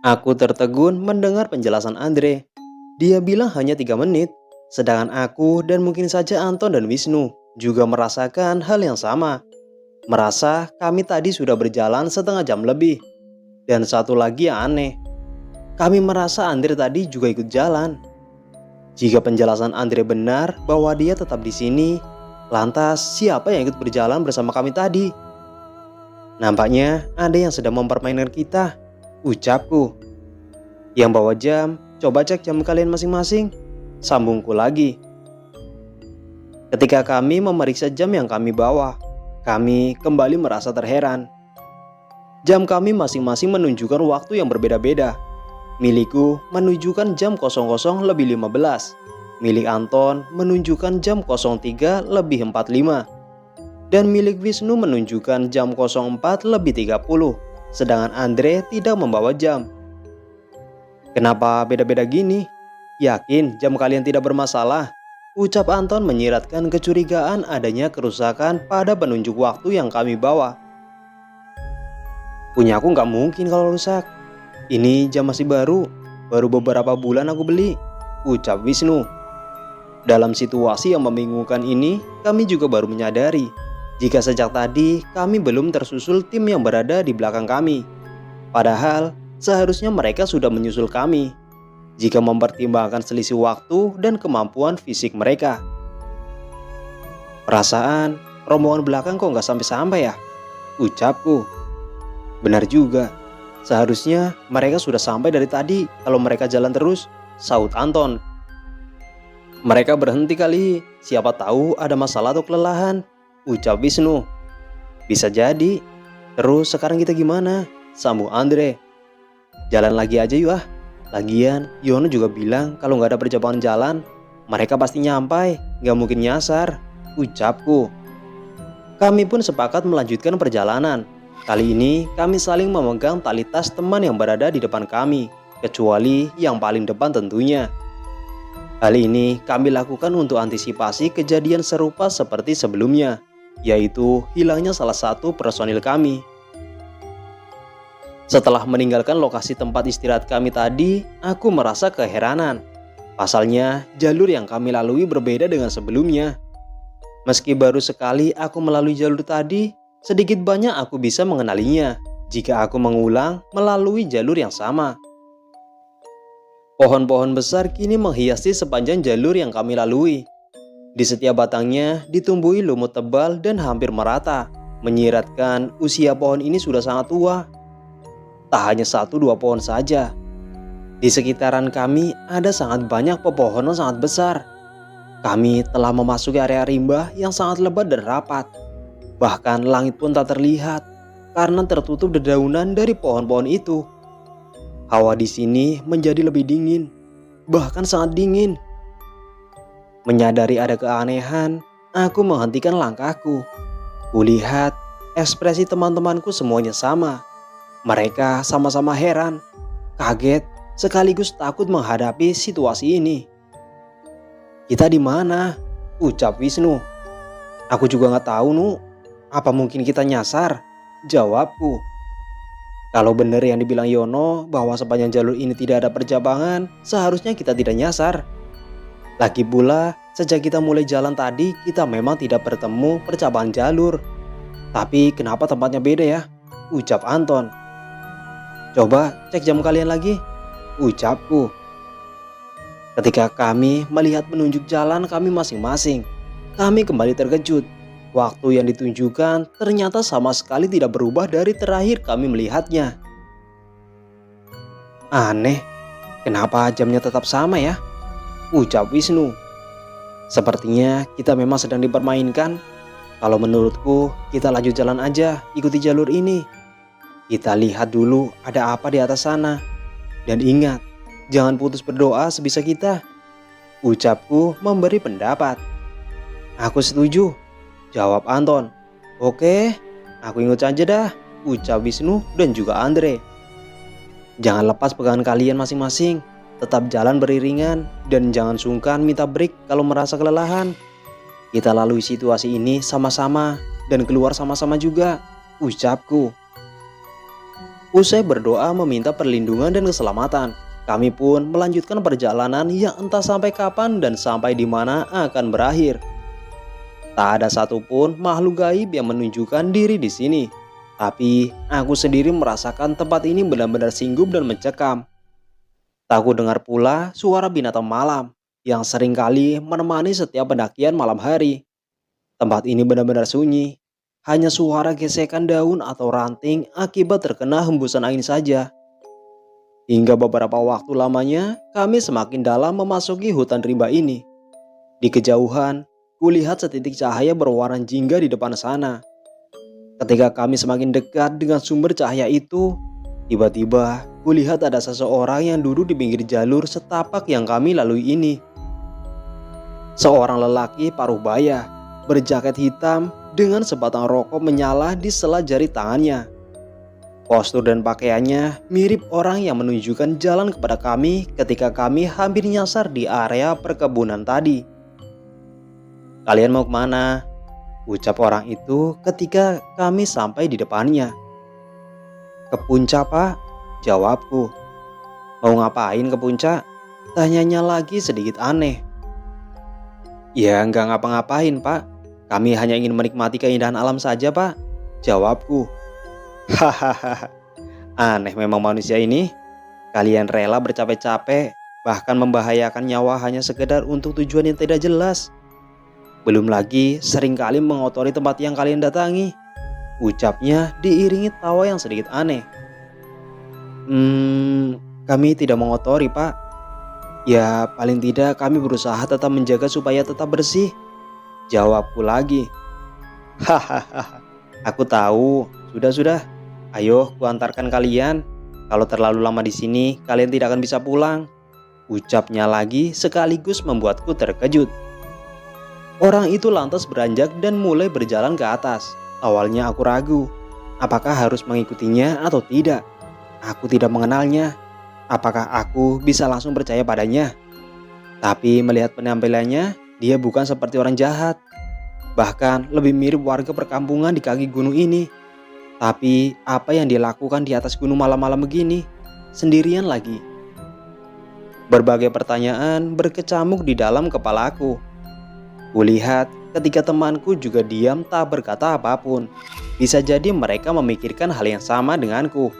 Aku tertegun mendengar penjelasan Andre. Dia bilang hanya 3 menit, sedangkan aku dan mungkin saja Anton dan Wisnu juga merasakan hal yang sama. Merasa kami tadi sudah berjalan setengah jam lebih. Dan satu lagi yang aneh, kami merasa Andre tadi juga ikut jalan. Jika penjelasan Andre benar bahwa dia tetap di sini, lantas siapa yang ikut berjalan bersama kami tadi? Nampaknya ada yang sedang mempermainkan kita, ucapku. Yang bawa jam, coba cek jam kalian masing-masing, sambungku lagi. Ketika kami memeriksa jam yang kami bawa, kami kembali merasa terheran. Jam kami masing-masing menunjukkan waktu yang berbeda-beda. Milikku menunjukkan jam 00:15. Milik Anton menunjukkan jam 03:45. Dan milik Wisnu menunjukkan jam 04:30. Sedangkan Andre tidak membawa jam. Kenapa beda-beda gini? Yakin jam kalian tidak bermasalah? Ucap Anton menyiratkan kecurigaan adanya kerusakan pada penunjuk waktu yang kami bawa. Punya aku nggak mungkin kalau rusak. Ini jam masih baru beberapa bulan aku beli, ucap Wisnu. Dalam situasi yang membingungkan ini, kami juga baru menyadari jika sejak tadi kami belum tersusul tim yang berada di belakang kami. Padahal seharusnya mereka sudah menyusul kami jika mempertimbangkan selisih waktu dan kemampuan fisik mereka. Perasaan rombongan belakang kok nggak sampai-sampai ya? Ucapku. Benar juga, seharusnya mereka sudah sampai dari tadi kalau mereka jalan terus, saut Anton. Mereka berhenti kali, siapa tahu ada masalah atau kelelahan, ucap Wisnu. Bisa jadi. Terus sekarang kita gimana? Sambung Andre. Jalan lagi aja yuk ah. Lagian Yono juga bilang kalau nggak ada perjalanan jalan, mereka pasti nyampai, nggak mungkin nyasar, ucapku. Kami pun sepakat melanjutkan perjalanan. Kali ini kami saling memegang tali tas teman yang berada di depan kami, kecuali yang paling depan tentunya. Hal ini kami lakukan untuk antisipasi kejadian serupa seperti sebelumnya, yaitu hilangnya salah satu personil kami. Setelah meninggalkan lokasi tempat istirahat kami tadi, aku merasa keheranan. Pasalnya, jalur yang kami lalui berbeda dengan sebelumnya. Meski baru sekali aku melalui jalur tadi, sedikit banyak aku bisa mengenalinya jika aku mengulang melalui jalur yang sama. Pohon-pohon besar kini menghiasi sepanjang jalur yang kami lalui. Di setiap batangnya ditumbuhi lumut tebal dan hampir merata, menyiratkan usia pohon ini sudah sangat tua. Tak hanya 1-2 pohon saja. Di sekitaran kami ada sangat banyak pepohonan sangat besar. Kami telah memasuki area rimba yang sangat lebat dan rapat. Bahkan langit pun tak terlihat karena tertutup dedaunan dari pohon-pohon itu. Hawa di sini menjadi lebih dingin, bahkan sangat dingin. Menyadari ada keanehan, aku menghentikan langkahku. Kulihat ekspresi teman-temanku semuanya sama. Mereka sama-sama heran, kaget, sekaligus takut menghadapi situasi ini. Kita di mana? Ucap Wisnu. Aku juga nggak tahu, Nu. Apa mungkin kita nyasar? Jawabku. Kalau benar yang dibilang Yono bahwa sepanjang jalur ini tidak ada percabangan, seharusnya kita tidak nyasar. Lagi pula, sejak kita mulai jalan tadi, kita memang tidak bertemu percabangan jalur. Tapi kenapa tempatnya beda ya? Ucap Anton. Coba cek jam kalian lagi, ucapku. Ketika kami melihat penunjuk jalan kami masing-masing, kami kembali terkejut. Waktu yang ditunjukkan ternyata sama sekali tidak berubah dari terakhir kami melihatnya. Aneh, kenapa jamnya tetap sama ya? Ucap Wisnu. Sepertinya kita memang sedang dipermainkan. Kalau menurutku, kita lanjut jalan aja, ikuti jalur ini. Kita lihat dulu ada apa di atas sana. Dan ingat, jangan putus berdoa sebisa kita. Ucapku memberi pendapat. Aku setuju, jawab Anton. Oke, aku ikut aja dah, ucap Wisnu dan juga Andre. Jangan lepas pegangan kalian masing-masing. Tetap jalan beriringan dan jangan sungkan minta break kalau merasa kelelahan. Kita lalui situasi ini sama-sama dan keluar sama-sama juga, ucapku. Usai berdoa meminta perlindungan dan keselamatan, kami pun melanjutkan perjalanan yang entah sampai kapan dan sampai di mana akan berakhir. Tak ada satupun makhluk gaib yang menunjukkan diri di sini. Tapi aku sendiri merasakan tempat ini benar-benar singgum dan mencekam. Tak aku dengar pula suara binatang malam yang seringkali menemani setiap pendakian malam hari. Tempat ini benar-benar sunyi. Hanya suara gesekan daun atau ranting akibat terkena hembusan angin saja. Hingga beberapa waktu lamanya kami semakin dalam memasuki hutan rimba ini. Di kejauhan, kulihat setitik cahaya berwarna jingga di depan sana. Ketika kami semakin dekat dengan sumber cahaya itu, tiba-tiba kulihat ada seseorang yang duduk di pinggir jalur setapak yang kami lalui ini. Seorang lelaki paruh baya, berjaket hitam dengan sebatang rokok menyala di sela jari tangannya. Postur dan pakaiannya mirip orang yang menunjukkan jalan kepada kami ketika kami hampir nyasar di area perkebunan tadi. "Kalian mau kemana?" ucap orang itu ketika kami sampai di depannya. "Ke puncak, Pak," jawabku. "Mau ngapain ke puncak?" tanyanya lagi sedikit aneh. "Ya nggak ngapa-ngapain, Pak. Kami hanya ingin menikmati keindahan alam saja, Pak," jawabku. "Hahaha, aneh memang manusia ini. Kalian rela bercapek-capek, bahkan membahayakan nyawa hanya sekedar untuk tujuan yang tidak jelas. Belum lagi seringkali mengotori tempat yang kalian datangi," ucapnya diiringi tawa yang sedikit aneh. Kami tidak mengotori, Pak. Ya paling tidak kami berusaha tetap menjaga supaya tetap bersih," jawabku lagi. "Hahaha, aku tahu. Sudah. Ayo, kuantarkan kalian. Kalau terlalu lama di sini, kalian tidak akan bisa pulang," ucapnya lagi sekaligus membuatku terkejut. Orang itu lantas beranjak dan mulai berjalan ke atas. Awalnya aku ragu, apakah harus mengikutinya atau tidak. Aku tidak mengenalnya. Apakah aku bisa langsung percaya padanya? Tapi melihat penampilannya, dia bukan seperti orang jahat. Bahkan lebih mirip warga perkampungan di kaki gunung ini. Tapi apa yang dia lakukan di atas gunung malam-malam begini? Sendirian lagi. Berbagai pertanyaan berkecamuk di dalam kepalaku. Kulihat ketika temanku juga diam tak berkata apapun. Bisa jadi mereka memikirkan hal yang sama denganku.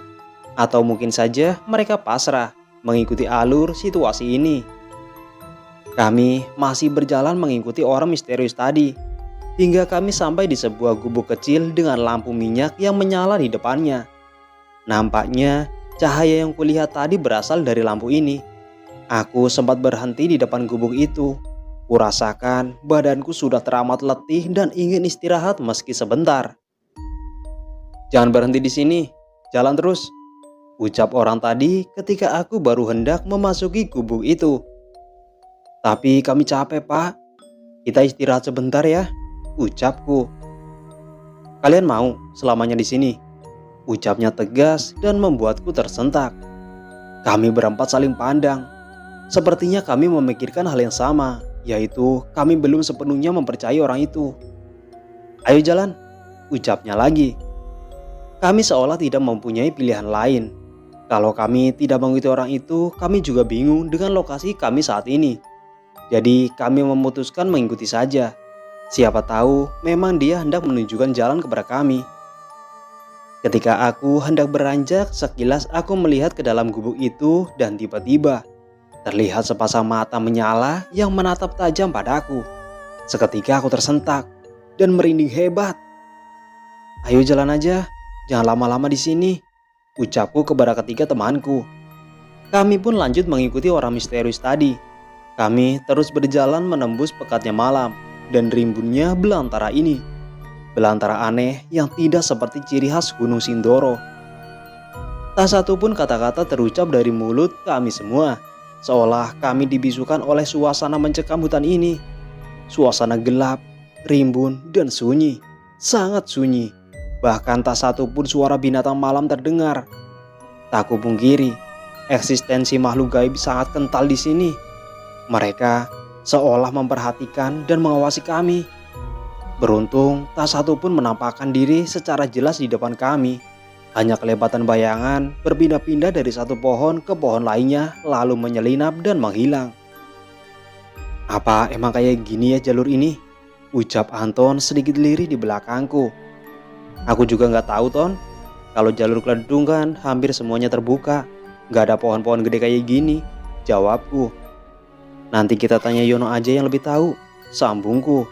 Atau mungkin saja mereka pasrah mengikuti alur situasi ini. Kami masih berjalan mengikuti orang misterius tadi. Hingga kami sampai di sebuah gubuk kecil dengan lampu minyak yang menyala di depannya. Nampaknya cahaya yang kulihat tadi berasal dari lampu ini. Aku sempat berhenti di depan gubuk itu. Kurasakan badanku sudah teramat letih dan ingin istirahat meski sebentar. "Jangan berhenti di sini, jalan terus," ucap orang tadi ketika aku baru hendak memasuki gubuk itu. "Tapi kami capek, Pak. Kita istirahat sebentar ya," ucapku. "Kalian mau selamanya di sini?" ucapnya tegas dan membuatku tersentak. Kami berempat saling pandang. Sepertinya kami memikirkan hal yang sama, yaitu kami belum sepenuhnya mempercayai orang itu. "Ayo jalan," ucapnya lagi. Kami seolah tidak mempunyai pilihan lain. Kalau kami tidak mengikuti orang itu, kami juga bingung dengan lokasi kami saat ini. Jadi kami memutuskan mengikuti saja. Siapa tahu memang dia hendak menunjukkan jalan kepada kami. Ketika aku hendak beranjak, sekilas aku melihat ke dalam gubuk itu dan tiba-tiba terlihat sepasang mata menyala yang menatap tajam padaku. Seketika aku tersentak dan merinding hebat. "Ayo jalan aja, jangan lama-lama di sini," ucapku kepada ketiga temanku. Kami pun lanjut mengikuti orang misterius tadi. Kami terus berjalan menembus pekatnya malam dan rimbunnya belantara ini. Belantara aneh yang tidak seperti ciri khas Gunung Sindoro. Tak satu pun kata-kata terucap dari mulut kami semua. Seolah kami dibisukan oleh suasana mencekam hutan ini. Suasana gelap, rimbun, dan sunyi. Sangat sunyi. Bahkan tak satu pun suara binatang malam terdengar. Tak kupungkiri, eksistensi makhluk gaib sangat kental di sini. Mereka seolah memperhatikan dan mengawasi kami. Beruntung tak satu pun menampakkan diri secara jelas di depan kami. Hanya kelebatan bayangan berpindah-pindah dari satu pohon ke pohon lainnya lalu menyelinap dan menghilang. Apa emang kayak gini ya jalur ini? Ucap Anton sedikit lirih di belakangku. Aku juga nggak tahu Ton. Kalau jalur Keledung kan hampir semuanya terbuka. Nggak ada pohon-pohon gede kayak gini. Jawabku. Nanti kita tanya Yono aja yang lebih tahu. Sambungku.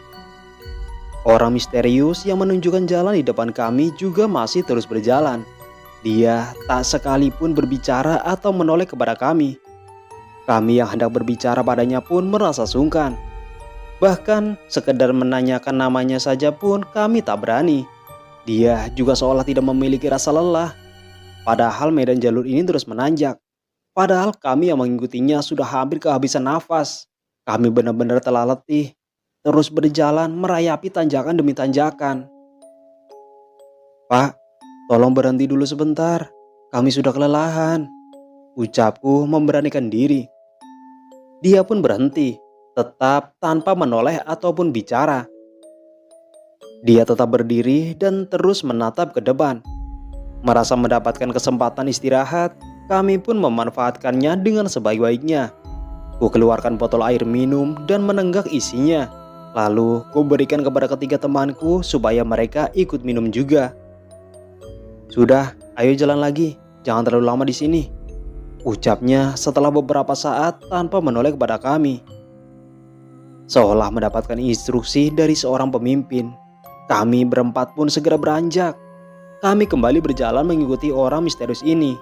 Orang misterius yang menunjukkan jalan di depan kami juga masih terus berjalan. Dia tak sekalipun berbicara atau menoleh kepada kami. Kami yang hendak berbicara padanya pun merasa sungkan. Bahkan sekedar menanyakan namanya saja pun kami tak berani. Dia juga seolah tidak memiliki rasa lelah. Padahal medan jalur ini terus menanjak. Padahal kami yang mengikutinya sudah hampir kehabisan nafas. Kami benar-benar telah letih. Terus berjalan merayapi tanjakan demi tanjakan. Pak, tolong berhenti dulu sebentar. Kami sudah kelelahan. Ucapku memberanikan diri. Dia pun berhenti, tetap tanpa menoleh ataupun bicara. Dia tetap berdiri dan terus menatap ke depan. Merasa mendapatkan kesempatan istirahat, kami pun memanfaatkannya dengan sebaik-baiknya. Ku keluarkan botol air minum dan menenggak isinya. Lalu ku berikan kepada ketiga temanku supaya mereka ikut minum juga. Sudah, ayo jalan lagi. Jangan terlalu lama di sini. Ucapnya setelah beberapa saat tanpa menoleh kepada kami. Seolah mendapatkan instruksi dari seorang pemimpin. Kami berempat pun segera beranjak. Kami kembali berjalan mengikuti orang misterius ini.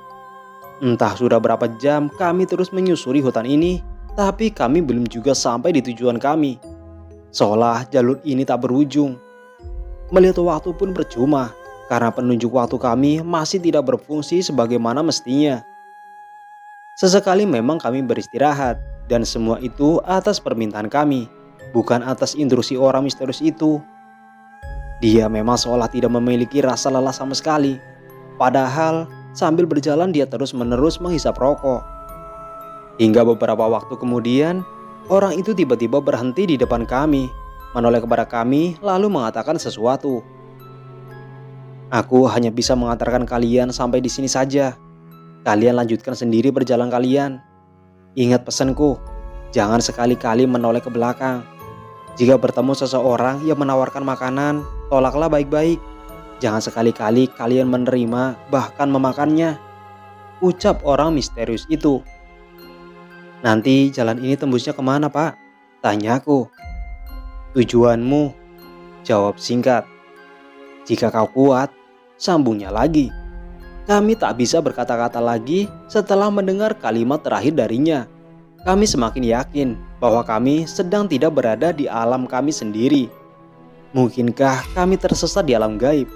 Entah sudah berapa jam kami terus menyusuri hutan ini, tapi kami belum juga sampai di tujuan kami. Seolah jalur ini tak berujung. Melihat waktu pun percuma, karena penunjuk waktu kami masih tidak berfungsi sebagaimana mestinya. Sesekali memang kami beristirahat, dan semua itu atas permintaan kami, bukan atas intrusi orang misterius itu. Dia memang seolah tidak memiliki rasa lelah sama sekali. Padahal sambil berjalan dia terus-menerus menghisap rokok. Hingga beberapa waktu kemudian, orang itu tiba-tiba berhenti di depan kami, menoleh kepada kami lalu mengatakan sesuatu. Aku hanya bisa mengantarkan kalian sampai di sini saja. Kalian lanjutkan sendiri perjalanan kalian. Ingat pesanku, jangan sekali-kali menoleh ke belakang. Jika bertemu seseorang yang menawarkan makanan, tolaklah baik-baik. Jangan sekali-kali kalian menerima bahkan memakannya. Ucap orang misterius itu. Nanti jalan ini tembusnya kemana Pak? Tanyaku. Tujuanmu? Jawab singkat. Jika kau kuat, sambungnya lagi. Kami tak bisa berkata-kata lagi setelah mendengar kalimat terakhir darinya. Kami semakin yakin bahwa kami sedang tidak berada di alam kami sendiri. Mungkinkah kami tersesat di alam gaib?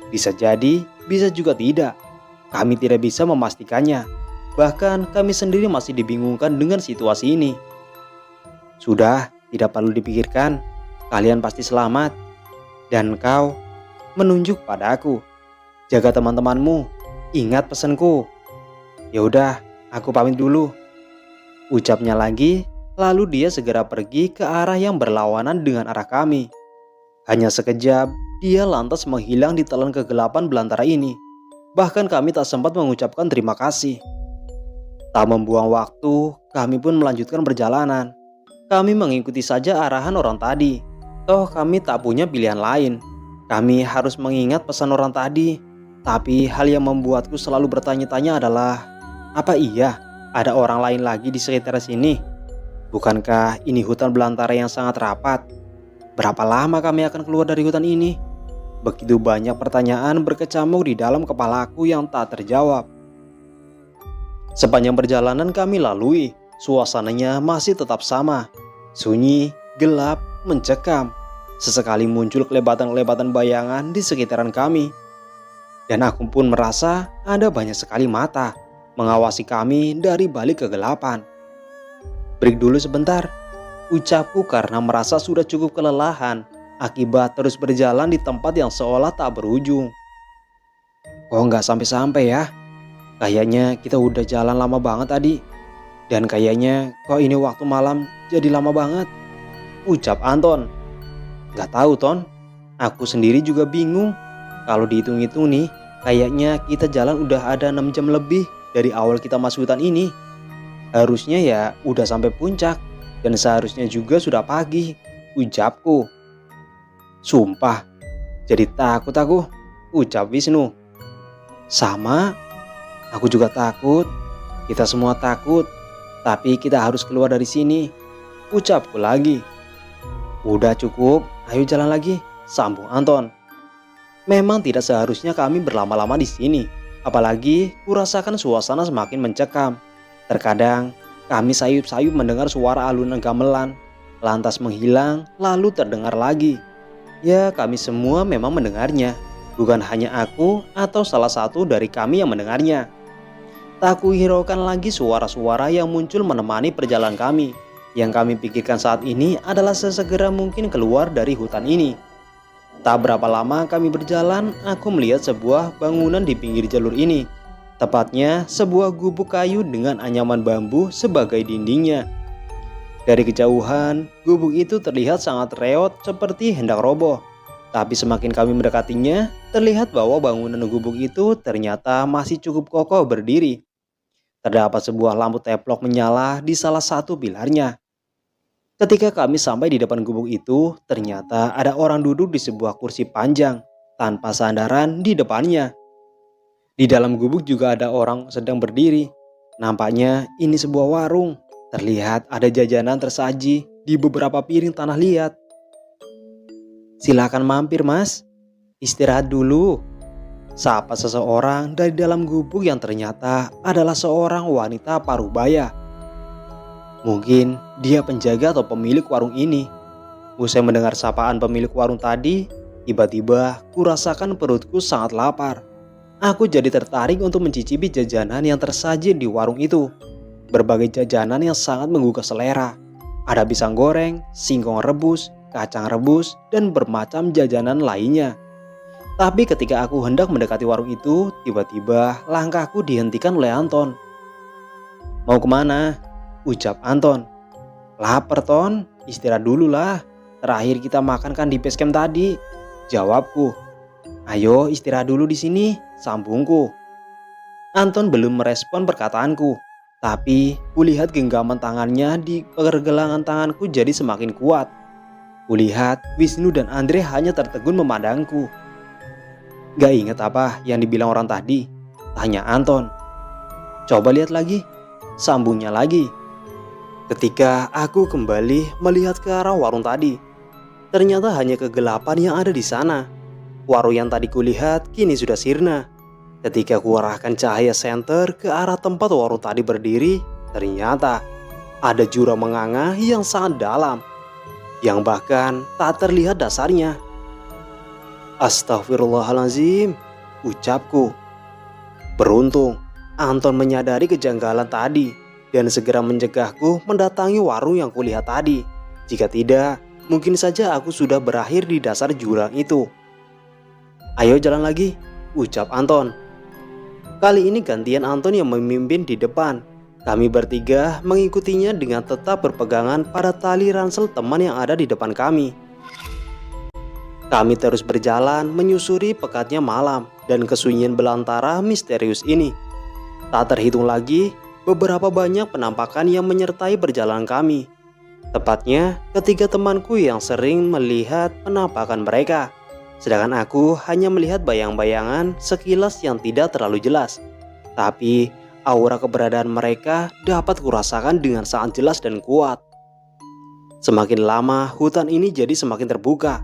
Bisa jadi, bisa juga tidak. Kami tidak bisa memastikannya. Bahkan kami sendiri masih dibingungkan dengan situasi ini. Sudah, tidak perlu dipikirkan. Kalian pasti selamat. Dan kau menunjuk padaku. Jaga teman-temanmu. Ingat pesanku. Ya udah, aku pamit dulu. Ucapnya lagi, lalu dia segera pergi ke arah yang berlawanan dengan arah kami. Hanya sekejap, dia lantas menghilang di telan kegelapan belantara ini. Bahkan kami tak sempat mengucapkan terima kasih. Tak membuang waktu, kami pun melanjutkan perjalanan. Kami mengikuti saja arahan orang tadi. Toh kami tak punya pilihan lain. Kami harus mengingat pesan orang tadi. Tapi hal yang membuatku selalu bertanya-tanya adalah, apa iya ada orang lain lagi di sekitar sini? Bukankah ini hutan belantara yang sangat rapat? Berapa lama kami akan keluar dari hutan ini? Begitu banyak pertanyaan berkecamuk di dalam kepalaku yang tak terjawab. Sepanjang perjalanan kami lalui, suasananya masih tetap sama. Sunyi, gelap, mencekam. Sesekali muncul kelebatan-kelebatan bayangan di sekitaran kami. Dan aku pun merasa ada banyak sekali mata mengawasi kami dari balik kegelapan. Break dulu sebentar, ucapku karena merasa sudah cukup kelelahan akibat terus berjalan di tempat yang seolah tak berujung. Kok nggak sampai-sampai ya? Kayaknya kita udah jalan lama banget tadi. Dan kayaknya kok ini waktu malam jadi lama banget. Ucap Anton. Gak tahu Ton, aku sendiri juga bingung. Kalau dihitung-hitung nih, Kayaknya kita jalan udah ada 6 jam lebih dari awal kita masuk hutan ini. Harusnya ya udah sampai puncak dan seharusnya juga sudah pagi, ucapku. Sumpah, jadi takut aku, ucap Wisnu. Sama, aku juga takut. Kita semua takut, tapi kita harus keluar dari sini, ucapku lagi. Udah cukup, ayo jalan lagi, sambung Anton. Memang tidak seharusnya kami berlama-lama di sini, apalagi kurasakan suasana semakin mencekam. Terkadang kami sayup-sayup mendengar suara alunan gamelan, lantas menghilang lalu terdengar lagi. Ya, kami semua memang mendengarnya, bukan hanya aku atau salah satu dari kami yang mendengarnya. Tak kuhiraukan lagi suara-suara yang muncul menemani perjalanan kami. Yang kami pikirkan saat ini adalah sesegera mungkin keluar dari hutan ini. Tak berapa lama kami berjalan, aku melihat sebuah bangunan di pinggir jalur ini. Tepatnya sebuah gubuk kayu dengan anyaman bambu sebagai dindingnya. Dari kejauhan, gubuk itu terlihat sangat reot seperti hendak roboh. Tapi semakin kami mendekatinya, terlihat bahwa bangunan gubuk itu ternyata masih cukup kokoh berdiri. Terdapat sebuah lampu teplok menyala di salah satu pilarnya. Ketika kami sampai di depan gubuk itu, ternyata ada orang duduk di sebuah kursi panjang, tanpa sandaran di depannya. Di dalam gubuk juga ada orang sedang berdiri. Nampaknya ini sebuah warung. Terlihat ada jajanan tersaji di beberapa piring tanah liat. Silakan mampir mas, istirahat dulu, sapa seseorang dari dalam gubuk yang ternyata adalah seorang wanita parubaya. Mungkin dia penjaga atau pemilik warung ini. Usai mendengar sapaan pemilik warung tadi, tiba-tiba kurasakan perutku sangat lapar. Aku jadi tertarik untuk mencicipi jajanan yang tersaji di warung itu. Berbagai jajanan yang sangat menggugah selera. Ada pisang goreng, singkong rebus, kacang rebus, dan bermacam jajanan lainnya. Tapi ketika aku hendak mendekati warung itu, tiba-tiba langkahku dihentikan oleh Anton. Mau kemana? Ucap Anton. Lapar Ton, istirahat dulu lah. Terakhir kita makan kan di base camp tadi, jawabku. Ayo istirahat dulu di sini, sambungku. Anton belum merespon perkataanku, tapi kulihat genggaman tangannya di pergelangan tanganku jadi semakin kuat. Kulihat Wisnu dan Andre hanya tertegun memandangku. Gak inget apa yang dibilang orang tadi? Tanya Anton. Coba lihat lagi, sambungnya lagi. Ketika aku kembali melihat ke arah warung tadi, ternyata hanya kegelapan yang ada di sana. Warung yang tadi kulihat kini sudah sirna. Ketika kuarahkan cahaya senter ke arah tempat warung tadi berdiri, ternyata ada jurang menganga yang sangat dalam, yang bahkan tak terlihat dasarnya. Astagfirullahaladzim, ucapku. Beruntung Anton menyadari kejanggalan tadi dan segera mencegahku mendatangi warung yang kulihat tadi. Jika tidak, mungkin saja aku sudah berakhir di dasar jurang itu. Ayo jalan lagi, ucap Anton. Kali ini gantian Anton yang memimpin di depan. Kami bertiga mengikutinya dengan tetap berpegangan pada tali ransel teman yang ada di depan kami. Kami terus berjalan menyusuri pekatnya malam dan kesunyian belantara misterius ini. Tak terhitung lagi beberapa banyak penampakan yang menyertai perjalanan kami. Tepatnya ketiga temanku yang sering melihat penampakan mereka, sedangkan aku hanya melihat bayang-bayangan sekilas yang tidak terlalu jelas. Tapi aura keberadaan mereka dapat kurasakan dengan sangat jelas dan kuat. Semakin lama hutan ini jadi semakin terbuka.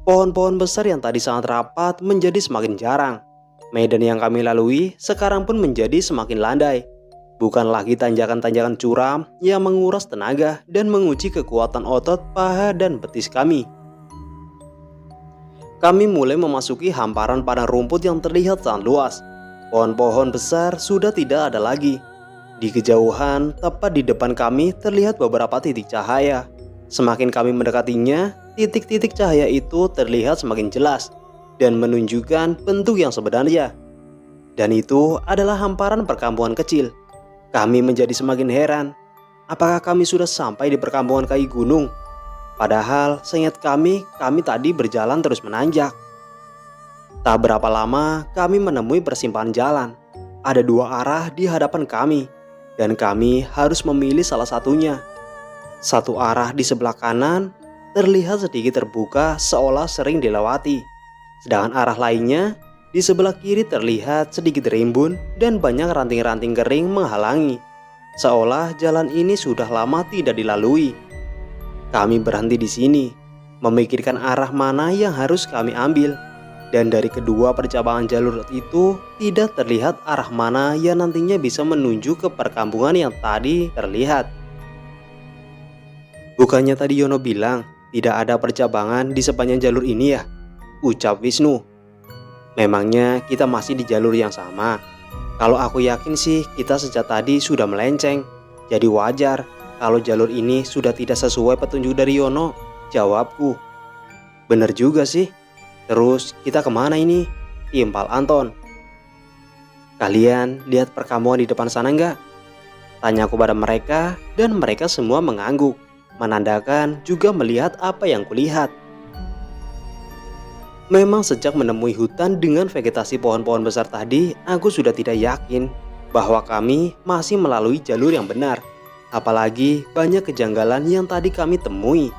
Pohon-pohon besar yang tadi sangat rapat menjadi semakin jarang. Medan yang kami lalui sekarang pun menjadi semakin landai. Bukan lagi tanjakan-tanjakan curam yang menguras tenaga dan menguji kekuatan otot, paha, dan betis kami. Kami mulai memasuki hamparan padang rumput yang terlihat sangat luas. Pohon-pohon besar sudah tidak ada lagi. Di kejauhan, tepat di depan kami terlihat beberapa titik cahaya. Semakin kami mendekatinya, titik-titik cahaya itu terlihat semakin jelas dan menunjukkan bentuk yang sebenarnya. Dan itu adalah hamparan perkampungan kecil. Kami menjadi semakin heran. Apakah kami sudah sampai di perkampungan kaki gunung? Padahal seingat kami tadi berjalan terus menanjak. Tak berapa lama kami menemui persimpangan jalan. Ada dua arah di hadapan kami, dan kami harus memilih salah satunya. Satu arah di sebelah kanan terlihat sedikit terbuka seolah sering dilewati. Sedangkan arah lainnya di sebelah kiri terlihat sedikit rimbun dan banyak ranting-ranting kering menghalangi. Seolah jalan ini sudah lama tidak dilalui. Kami berhenti di sini, memikirkan arah mana yang harus kami ambil. Dan dari kedua percabangan jalur itu tidak terlihat arah mana yang nantinya bisa menuju ke perkampungan yang tadi terlihat. Bukannya tadi Yono bilang tidak ada percabangan di sepanjang jalur ini ya? Ucap Wisnu. Memangnya kita masih di jalur yang sama? Kalau aku yakin sih kita sejak tadi sudah melenceng. Jadi wajar kalau jalur ini sudah tidak sesuai petunjuk dari Yono, jawabku. Bener juga sih. Terus kita kemana ini? Timpal Anton. Kalian lihat perkampungan di depan sana enggak? Tanyaku pada mereka dan mereka semua mengangguk, menandakan juga melihat apa yang kulihat. Memang sejak menemui hutan dengan vegetasi pohon-pohon besar tadi, aku sudah tidak yakin bahwa kami masih melalui jalur yang benar. Apalagi banyak kejanggalan yang tadi kami temui.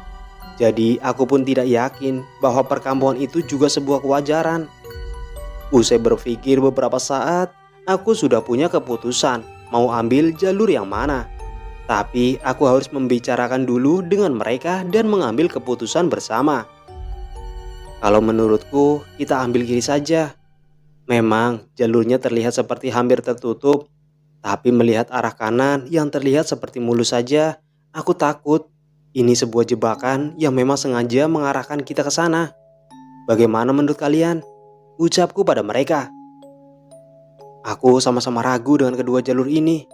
Jadi aku pun tidak yakin bahwa perkampungan itu juga sebuah kewajaran. Usai berpikir beberapa saat, aku sudah punya keputusan mau ambil jalur yang mana. Tapi aku harus membicarakan dulu dengan mereka dan mengambil keputusan bersama. Kalau menurutku kita ambil kiri saja. Memang jalurnya terlihat seperti hampir tertutup. Tapi melihat arah kanan yang terlihat seperti mulus saja, aku takut. Ini sebuah jebakan yang memang sengaja mengarahkan kita ke sana. Bagaimana menurut kalian? Ucapku pada mereka. Aku sama-sama ragu dengan kedua jalur ini.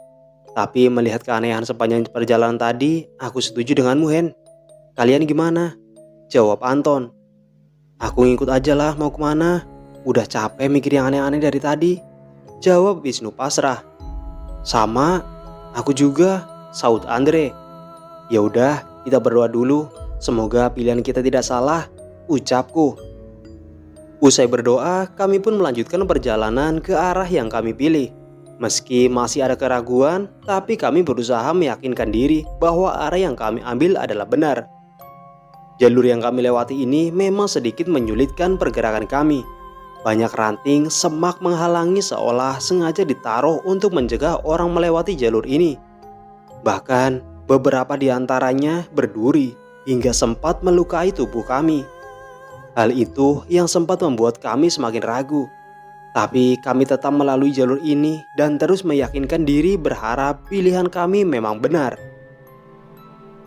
Tapi melihat keanehan sepanjang perjalanan tadi, aku setuju denganmu, Hen. Kalian gimana? Jawab Anton. Aku ngikut aja lah mau kemana. Udah capek mikir yang aneh-aneh dari tadi. Jawab Wisnu pasrah. Sama, aku juga, saut Andre. Ya udah, kita berdoa dulu. Semoga pilihan kita tidak salah, ucapku. Usai berdoa, kami pun melanjutkan perjalanan ke arah yang kami pilih. Meski masih ada keraguan, tapi kami berusaha meyakinkan diri bahwa arah yang kami ambil adalah benar. Jalur yang kami lewati ini memang sedikit menyulitkan pergerakan kami. Banyak ranting, semak menghalangi seolah sengaja ditaruh untuk mencegah orang melewati jalur ini. Bahkan beberapa di antaranya berduri hingga sempat melukai tubuh kami. Hal itu yang sempat membuat kami semakin ragu. Tapi kami tetap melalui jalur ini dan terus meyakinkan diri berharap pilihan kami memang benar.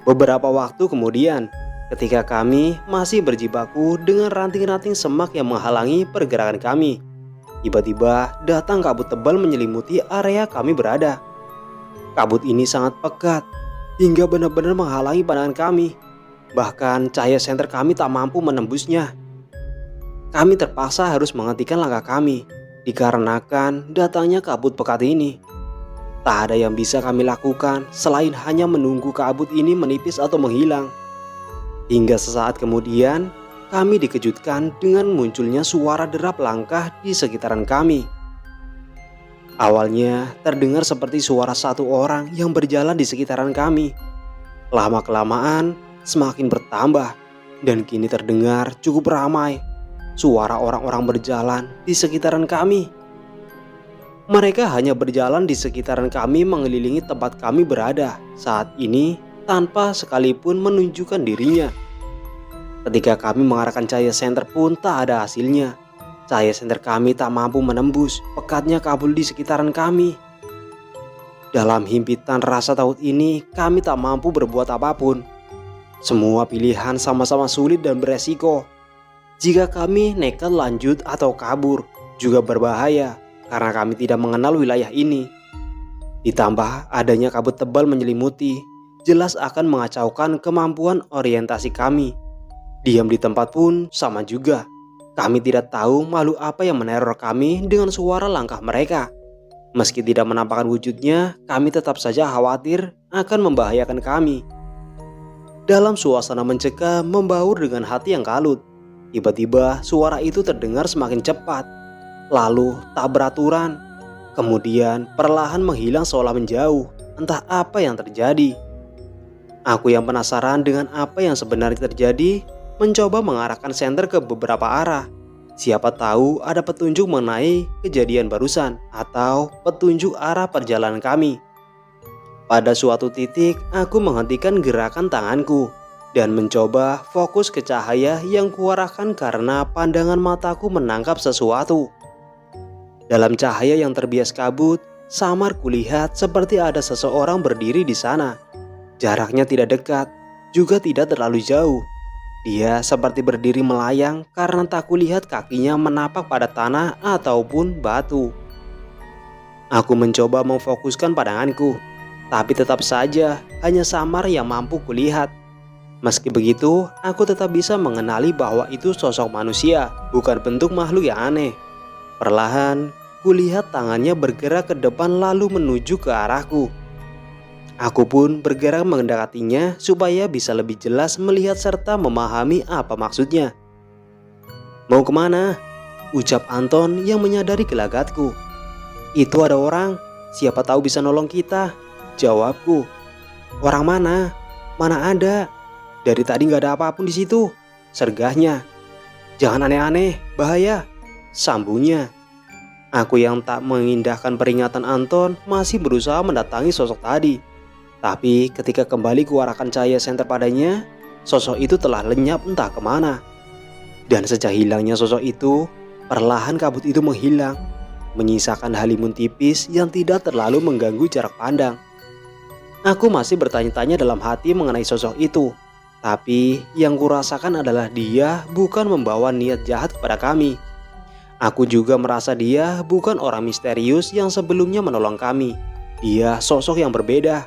Beberapa waktu kemudian, ketika kami masih berjibaku dengan ranting-ranting semak yang menghalangi pergerakan kami, tiba-tiba datang kabut tebal menyelimuti area kami berada. Kabut ini sangat pekat hingga benar-benar menghalangi pandangan kami. Bahkan cahaya senter kami tak mampu menembusnya. Kami terpaksa harus menghentikan langkah kami dikarenakan datangnya kabut pekat ini. Tak ada yang bisa kami lakukan selain hanya menunggu kabut ini menipis atau menghilang. Hingga sesaat kemudian kami dikejutkan dengan munculnya suara derap langkah di sekitaran kami. Awalnya terdengar seperti suara satu orang yang berjalan di sekitaran kami. Lama-kelamaan semakin bertambah dan kini terdengar cukup ramai suara orang-orang berjalan di sekitaran kami. Mereka hanya berjalan di sekitaran kami mengelilingi tempat kami berada saat ini tanpa sekalipun menunjukkan dirinya. Ketika kami mengarahkan cahaya senter pun tak ada hasilnya. Cahaya senter kami tak mampu menembus pekatnya kabut di sekitaran kami. Dalam himpitan rasa takut ini, kami tak mampu berbuat apapun. Semua pilihan sama-sama sulit dan beresiko. Jika kami nekat lanjut atau kabur, juga berbahaya karena kami tidak mengenal wilayah ini. Ditambah adanya kabut tebal menyelimuti, jelas akan mengacaukan kemampuan orientasi kami. Diam di tempat pun sama juga. Kami tidak tahu makhluk apa yang meneror kami dengan suara langkah mereka. Meski tidak menampakkan wujudnya, kami tetap saja khawatir akan membahayakan kami. Dalam suasana mencekam membaur dengan hati yang kalut, Tiba-tiba suara itu terdengar semakin cepat, lalu tak beraturan, kemudian perlahan menghilang seolah menjauh. Entah apa yang terjadi. Aku yang penasaran dengan apa yang sebenarnya terjadi, mencoba mengarahkan senter ke beberapa arah. Siapa tahu ada petunjuk mengenai kejadian barusan atau petunjuk arah perjalanan kami. Pada suatu titik, aku menghentikan gerakan tanganku dan mencoba fokus ke cahaya yang kuarahkan karena pandangan mataku menangkap sesuatu. Dalam cahaya yang terbias kabut, samar kulihat seperti ada seseorang berdiri di sana. Jaraknya tidak dekat, juga tidak terlalu jauh. Dia seperti berdiri melayang karena tak kulihat kakinya menapak pada tanah ataupun batu. Aku mencoba memfokuskan pandanganku, tapi tetap saja hanya samar yang mampu kulihat. Meski begitu, aku tetap bisa mengenali bahwa itu sosok manusia, bukan bentuk makhluk yang aneh. Perlahan, kulihat tangannya bergerak ke depan lalu menuju ke arahku. Aku pun bergerak mendekatinya supaya bisa lebih jelas melihat serta memahami apa maksudnya. "Mau kemana?" ucap Anton yang menyadari gelagatku. "Itu ada orang, siapa tahu bisa nolong kita," jawabku. "Orang mana? Mana ada? Dari tadi gak ada apapun di situ," sergahnya. "Jangan aneh-aneh, bahaya," sambungnya. Aku yang tak mengindahkan peringatan Anton masih berusaha mendatangi sosok tadi. Tapi ketika kembali kuarahkan cahaya senter padanya, sosok itu telah lenyap entah kemana. Dan sejak hilangnya sosok itu, perlahan kabut itu menghilang, menyisakan halimun tipis yang tidak terlalu mengganggu jarak pandang. Aku masih bertanya-tanya dalam hati mengenai sosok itu. Tapi yang kurasakan adalah dia bukan membawa niat jahat kepada kami. Aku juga merasa dia bukan orang misterius yang sebelumnya menolong kami. Dia sosok yang berbeda.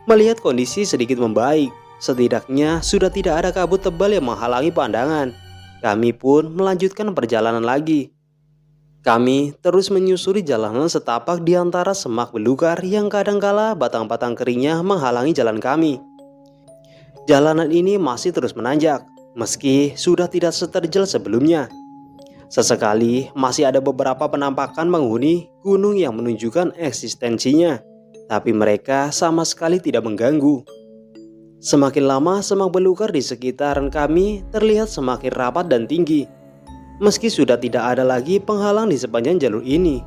Melihat kondisi sedikit membaik, setidaknya sudah tidak ada kabut tebal yang menghalangi pandangan. Kami pun melanjutkan perjalanan lagi. Kami terus menyusuri jalanan setapak di antara semak belukar yang kadangkala batang-batang keringnya menghalangi jalan kami. Jalanan ini masih terus menanjak, meski sudah tidak seterjal sebelumnya. Sesekali masih ada beberapa penampakan penghuni gunung yang menunjukkan eksistensinya, tapi mereka sama sekali tidak mengganggu. Semakin lama semak belukar di sekitaran kami terlihat semakin rapat dan tinggi, meski sudah tidak ada lagi penghalang di sepanjang jalur ini.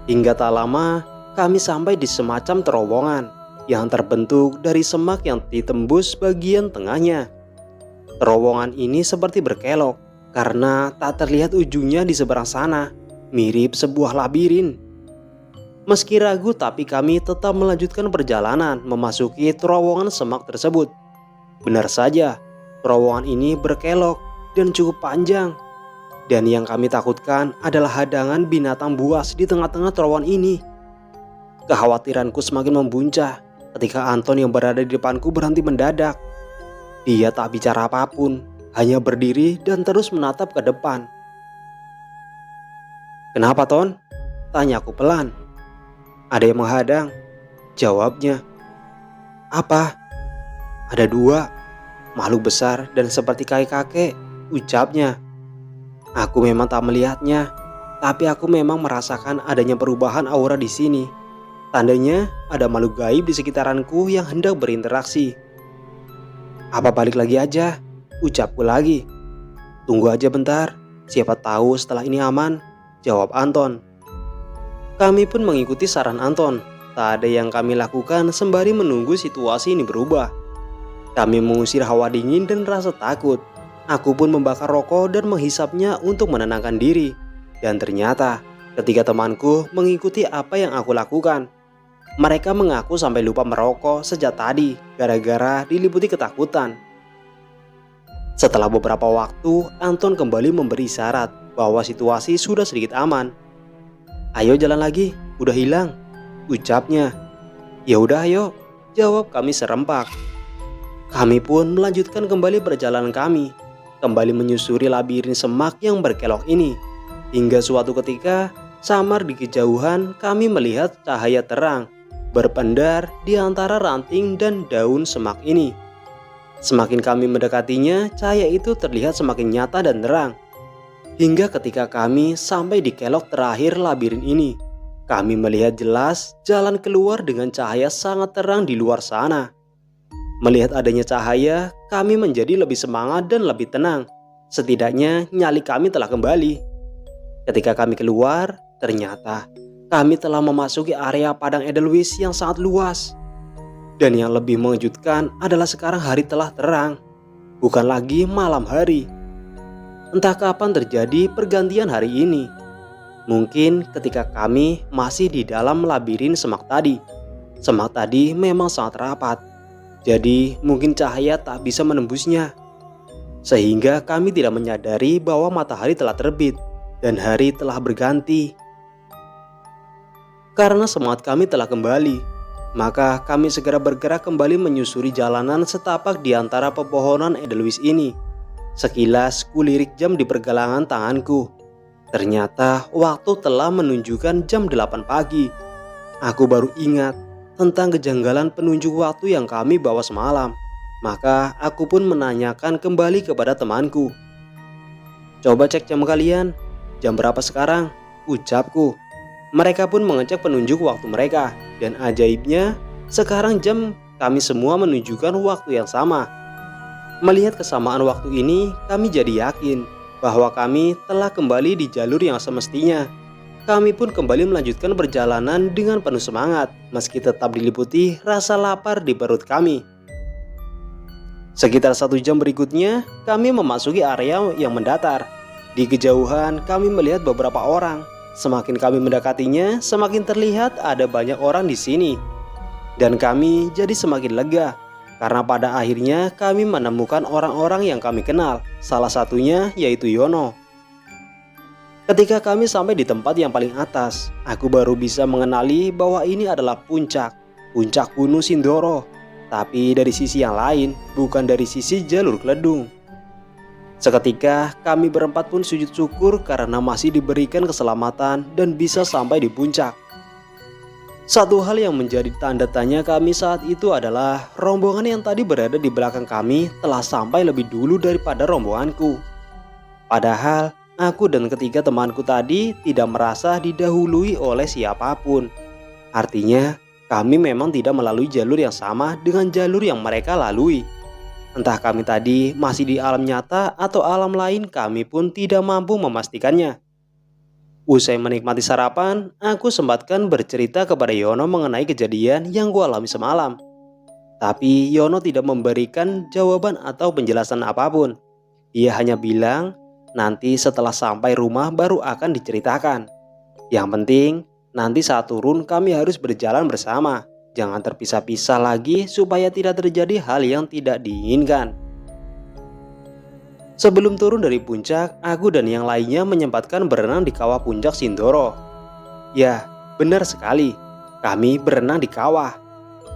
Hingga tak lama kami sampai di semacam terowongan yang terbentuk dari semak yang ditembus bagian tengahnya. Terowongan ini seperti berkelok karena tak terlihat ujungnya di seberang sana, mirip sebuah labirin. Meski ragu, tapi kami tetap melanjutkan perjalanan memasuki terowongan semak tersebut. Benar saja, terowongan ini berkelok dan cukup panjang. Dan yang kami takutkan adalah hadangan binatang buas di tengah-tengah terowongan ini. Kekhawatiranku semakin membuncah ketika Anton yang berada di depanku berhenti mendadak. Dia tak bicara apapun, hanya berdiri dan terus menatap ke depan. "Kenapa, Ton?" tanyaku pelan. "Ada yang menghadang," jawabnya. "Apa?" "Ada dua, makhluk besar dan seperti kakek-kakek," ucapnya. Aku memang tak melihatnya, tapi aku memang merasakan adanya perubahan aura di sini. Tandanya ada makhluk gaib di sekitaranku yang hendak berinteraksi. "Apa balik lagi aja?" ucapku lagi. "Tunggu aja bentar, siapa tahu setelah ini aman," jawab Anton. Kami pun mengikuti saran Anton. Tak ada yang kami lakukan sembari menunggu situasi ini berubah. Kami mengusir hawa dingin dan rasa takut. Aku pun membakar rokok dan menghisapnya untuk menenangkan diri. Dan ternyata ketika temanku mengikuti apa yang aku lakukan, mereka mengaku sampai lupa merokok sejak tadi gara-gara diliputi ketakutan. Setelah beberapa waktu, Anton kembali memberi isyarat bahwa situasi sudah sedikit aman. "Ayo jalan lagi, udah hilang," ucapnya. "Ya udah ayo," jawab kami serempak. Kami pun melanjutkan kembali perjalanan kami, kembali menyusuri labirin semak yang berkelok ini. Hingga suatu ketika, samar di kejauhan kami melihat cahaya terang berpendar di antara ranting dan daun semak ini. Semakin kami mendekatinya, cahaya itu terlihat semakin nyata dan terang. Hingga ketika kami sampai di kelok terakhir labirin ini, kami melihat jelas jalan keluar dengan cahaya sangat terang di luar sana. Melihat adanya cahaya, kami menjadi lebih semangat dan lebih tenang. Setidaknya nyali kami telah kembali. Ketika kami keluar, ternyata kami telah memasuki area padang Edelweiss yang sangat luas. Dan yang lebih mengejutkan adalah sekarang hari telah terang, bukan lagi malam hari. Entah kapan terjadi pergantian hari ini. Mungkin ketika kami masih di dalam labirin semak tadi. Semak tadi memang sangat rapat, jadi mungkin cahaya tak bisa menembusnya. Sehingga kami tidak menyadari bahwa matahari telah terbit dan hari telah berganti. Karena semangat kami telah kembali, maka kami segera bergerak kembali menyusuri jalanan setapak di antara pepohonan Edelweiss ini. Sekilas kulirik jam di pergelangan tanganku. Ternyata waktu telah menunjukkan jam 8 pagi. Aku baru ingat tentang kejanggalan penunjuk waktu yang kami bawa semalam. Maka aku pun menanyakan kembali kepada temanku. "Coba cek jam kalian, jam berapa sekarang?" ucapku. Mereka pun mengecek penunjuk waktu mereka, dan ajaibnya sekarang jam kami semua menunjukkan waktu yang sama. Melihat kesamaan waktu ini, kami jadi yakin bahwa kami telah kembali di jalur yang semestinya. Kami pun kembali melanjutkan perjalanan dengan penuh semangat, meski tetap diliputi rasa lapar di perut kami. Sekitar 1 jam berikutnya, kami memasuki area yang mendatar. Di kejauhan, kami melihat beberapa orang. Semakin kami mendekatinya, semakin terlihat ada banyak orang di sini. Dan kami jadi semakin lega, karena pada akhirnya kami menemukan orang-orang yang kami kenal. Salah satunya yaitu Yono. Ketika kami sampai di tempat yang paling atas, aku baru bisa mengenali bahwa ini adalah puncak Gunung Sindoro. Tapi dari sisi yang lain, bukan dari sisi jalur Kledung. Seketika kami berempat pun sujud syukur karena masih diberikan keselamatan dan bisa sampai di puncak. Satu hal yang menjadi tanda tanya kami saat itu adalah rombongan yang tadi berada di belakang kami telah sampai lebih dulu daripada rombonganku. Padahal aku dan ketiga temanku tadi tidak merasa didahului oleh siapapun. Artinya kami memang tidak melalui jalur yang sama dengan jalur yang mereka lalui. Entah kami tadi masih di alam nyata atau alam lain, kami pun tidak mampu memastikannya. Usai menikmati sarapan, aku sempatkan bercerita kepada Yono mengenai kejadian yang gue alami semalam. Tapi Yono tidak memberikan jawaban atau penjelasan apapun. Ia hanya bilang, nanti setelah sampai rumah baru akan diceritakan. Yang penting, nanti saat turun kami harus berjalan bersama. Jangan terpisah-pisah lagi supaya tidak terjadi hal yang tidak diinginkan. Sebelum turun dari puncak, aku dan yang lainnya menyempatkan berenang di kawah puncak Sindoro. Ya, benar sekali. Kami berenang di kawah.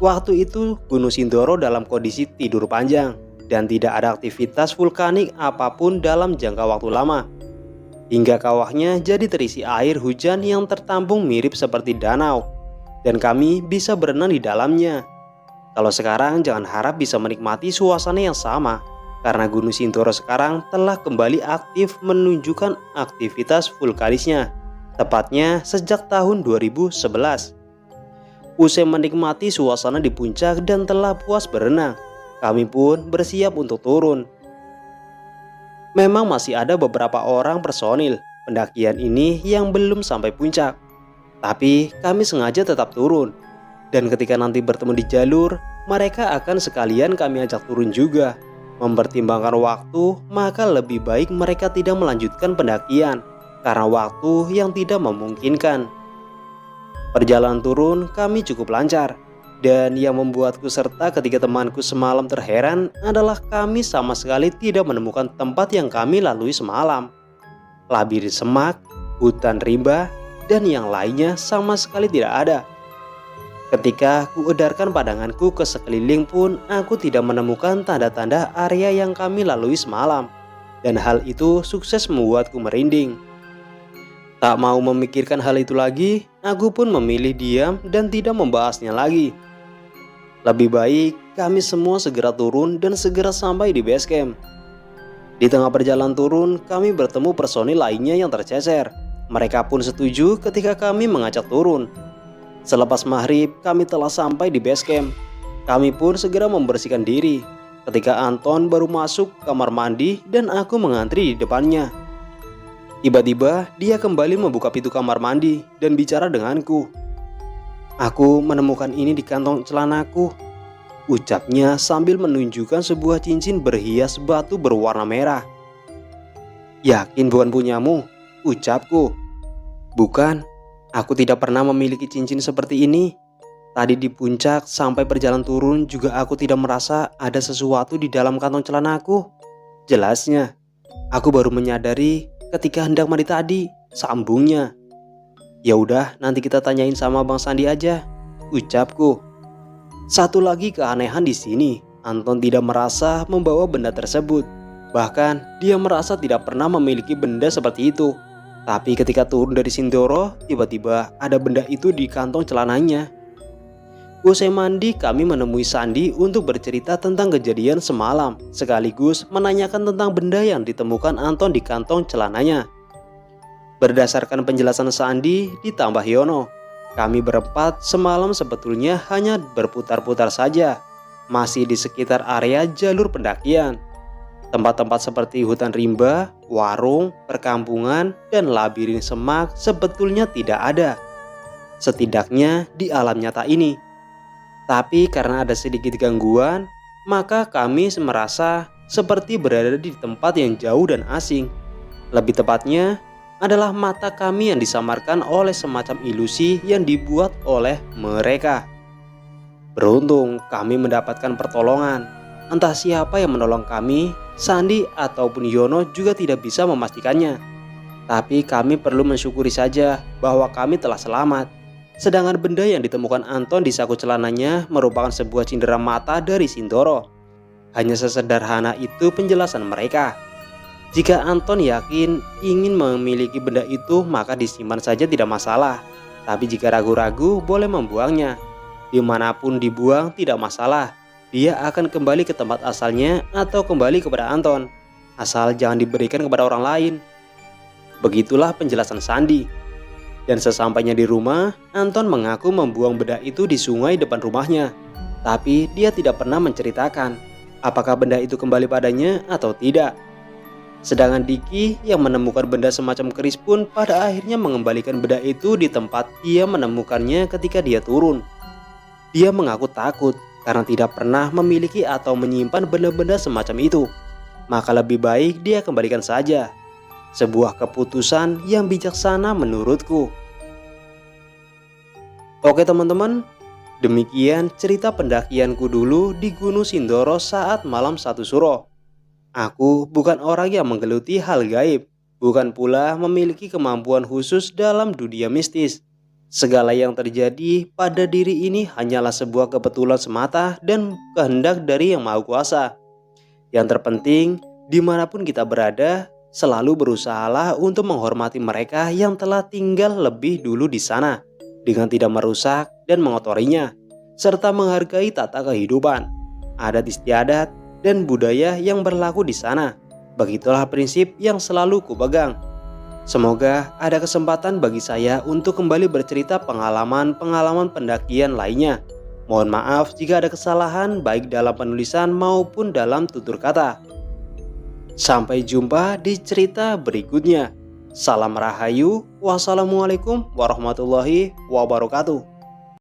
Waktu itu Gunung Sindoro dalam kondisi tidur panjang dan tidak ada aktivitas vulkanik apapun dalam jangka waktu lama. Hingga kawahnya jadi terisi air hujan yang tertampung mirip seperti danau. Dan kami bisa berenang di dalamnya. Kalau sekarang jangan harap bisa menikmati suasana yang sama, karena Gunung Sindoro sekarang telah kembali aktif menunjukkan aktivitas vulkanisnya, tepatnya sejak tahun 2011. Usai menikmati suasana di puncak dan telah puas berenang, kami pun bersiap untuk turun. Memang masih ada beberapa orang personil pendakian ini yang belum sampai puncak. Tapi kami sengaja tetap turun. Dan ketika nanti bertemu di jalur, mereka akan sekalian kami ajak turun juga. Mempertimbangkan waktu, maka lebih baik mereka tidak melanjutkan pendakian karena waktu yang tidak memungkinkan. Perjalanan turun kami cukup lancar. Dan yang membuatku serta ketiga temanku semalam terheran adalah kami sama sekali tidak menemukan tempat yang kami lalui semalam. Labirin semak, hutan rimba, dan yang lainnya sama sekali tidak ada. Ketika ku edarkan pandanganku ke sekeliling pun, aku tidak menemukan tanda-tanda area yang kami lalui semalam. Dan hal itu sukses membuatku merinding. Tak mau memikirkan hal itu lagi, aku pun memilih diam dan tidak membahasnya lagi. Lebih baik kami semua segera turun dan segera sampai di base camp. Di tengah perjalanan turun, kami bertemu personil lainnya yang tercecer. Mereka pun setuju ketika kami mengajak turun. Selepas maghrib, kami telah sampai di base camp. Kami pun segera membersihkan diri. Ketika Anton baru masuk kamar mandi dan aku mengantri di depannya. Tiba-tiba dia kembali membuka pintu kamar mandi dan bicara denganku. "Aku menemukan ini di kantong celanaku," ucapnya sambil menunjukkan sebuah cincin berhias batu berwarna merah. "Yakin bukan punyamu?" ucapku. "Bukan, aku tidak pernah memiliki cincin seperti ini. Tadi di puncak sampai perjalanan turun juga aku tidak merasa ada sesuatu di dalam kantong celanaku," jelasnya. "Aku baru menyadari ketika hendak mandi tadi," sambungnya. "Ya udah, nanti kita tanyain sama Bang Sandi aja," ucapku. Satu lagi keanehan di sini, Anton tidak merasa membawa benda tersebut. Bahkan dia merasa tidak pernah memiliki benda seperti itu. Tapi ketika turun dari Sindoro, tiba-tiba ada benda itu di kantong celananya. Usai mandi, kami menemui Sandi untuk bercerita tentang kejadian semalam, sekaligus menanyakan tentang benda yang ditemukan Anton di kantong celananya. Berdasarkan penjelasan Sandi ditambah Yono, kami berempat semalam sebetulnya hanya berputar-putar saja, masih di sekitar area jalur pendakian. Tempat-tempat seperti hutan rimba, warung, perkampungan, dan labirin semak sebetulnya tidak ada. Setidaknya di alam nyata ini. Tapi karena ada sedikit gangguan, maka kami merasa seperti berada di tempat yang jauh dan asing. Lebih tepatnya adalah mata kami yang disamarkan oleh semacam ilusi yang dibuat oleh mereka. Beruntung kami mendapatkan pertolongan. Entah siapa yang menolong kami, Sandi ataupun Yono juga tidak bisa memastikannya. Tapi kami perlu mensyukuri saja bahwa kami telah selamat. Sedangkan benda yang ditemukan Anton di saku celananya merupakan sebuah cindera mata dari Sindoro. Hanya sesederhana itu penjelasan mereka. Jika Anton yakin ingin memiliki benda itu, maka disimpan saja tidak masalah. Tapi jika ragu-ragu, boleh membuangnya. Dimanapun dibuang tidak masalah. Dia akan kembali ke tempat asalnya atau kembali kepada Anton. Asal jangan diberikan kepada orang lain. Begitulah penjelasan Sandi. Dan sesampainya di rumah, Anton mengaku membuang benda itu di sungai depan rumahnya. Tapi dia tidak pernah menceritakan apakah benda itu kembali padanya atau tidak. Sedangkan Diki yang menemukan benda semacam keris pun pada akhirnya mengembalikan benda itu di tempat dia menemukannya ketika dia turun. Dia mengaku takut karena tidak pernah memiliki atau menyimpan benda-benda semacam itu. Maka lebih baik dia kembalikan saja. Sebuah keputusan yang bijaksana menurutku. Oke teman-teman, demikian cerita pendakianku dulu di Gunung Sindoro saat malam 1 Suro. Aku bukan orang yang menggeluti hal gaib, bukan pula memiliki kemampuan khusus dalam dunia mistis. Segala yang terjadi pada diri ini hanyalah sebuah kebetulan semata dan kehendak dari Yang Maha Kuasa. Yang terpenting, dimanapun kita berada, selalu berusahalah untuk menghormati mereka yang telah tinggal lebih dulu di sana, dengan tidak merusak dan mengotorinya, serta menghargai tata kehidupan, adat istiadat, dan budaya yang berlaku di sana. Begitulah prinsip yang selalu kupegang. Semoga ada kesempatan bagi saya untuk kembali bercerita pengalaman-pengalaman pendakian lainnya. Mohon maaf jika ada kesalahan baik dalam penulisan maupun dalam tutur kata. Sampai jumpa di cerita berikutnya. Salam Rahayu. Wassalamualaikum warahmatullahi wabarakatuh.